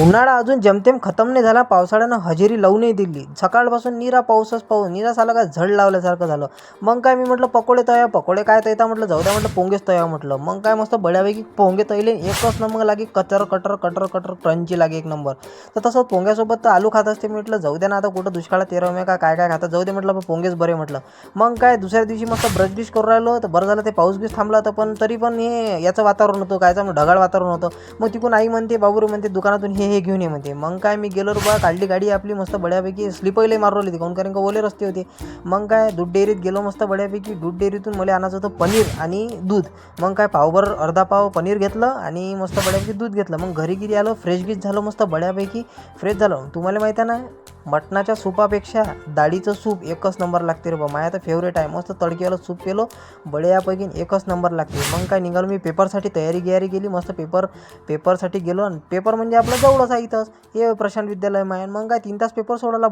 उन्हाळा अजून जेमतेम खतम नाही झाला, पावसाळ्यानं हजेरी लावूनही दिली. सकाळपासून निरा पाऊसच पाऊस, निरा साला काय झड लावल्यासारखं झालं. मग काय मी म्हटलं पकोडे तळ्या, पकोडे काय तळता म्हटलं, जाऊ द्या म्हटलं पोंगेच तळ्या म्हटलं. मग काय मस्त बड्यापैकी पोंगे तळले, एकच नंबर लागे, cutter cutter cutter cutter crunchy लागे एक नंबर. तर तसंच पोंग्यासोबत तर आलू खात असते. म्हटलं जाऊ द्या ना, आता कुठं दुष्काळात तेरा मे काय काय खातात, जाऊ दे म्हटलं पण पोंगेच बरे म्हटलं. मग काय दुसऱ्या दिवशी मस्त ब्रश बिश करून राहिलो, तर बरं झालं ते पाऊस बीस थांबला होता. पण तरी पण हे याचं वातावरण होतं, कायचं ढगाळ वातावरण होतं. मग तिकून आई म्हणते, बाबूरे म्हणते दुकानातून हे घेऊन ये म्हणते. मग काय मी गेलो रे बा, काढली गाडी आपली मस्त बड्यापैकी, स्लिपही लई मारवली होती, कारण का ओले रस्ते होते. मग काय दूध डेअरीत गेलो मस्त बड्यापैकी. दूध डेअरीतून मला आणायचं होतं पनीर आणि दूध. मग काय पावभर अर्धा पाव पनीर घेतलं आणि मस्त बड्यापैकी दूध घेतलं. मग घरी आलो, फ्रेश गीच झालं मस्त बड्यापैकी, फ्रेश झालं. तुम्हाला माहिती आहे ना, मटणाच्या सूपापेक्षा डाळीचं सूप एकच नंबर लागते रे बा. माझ्या तर फेवरेट आहे. मस्त तडकीवालं सूप केलं बड्यापैकी, एकच नंबर लागते. मग काय निघालो मी पेपरसाठी, तयारी केली मस्त. पेपरसाठी गेलो. आणि पेपर म्हणजे आपलं जवळच आहे इथंच, हे प्रशांत विद्यालय माय. मग काय 3 तास पेपर सोडवला.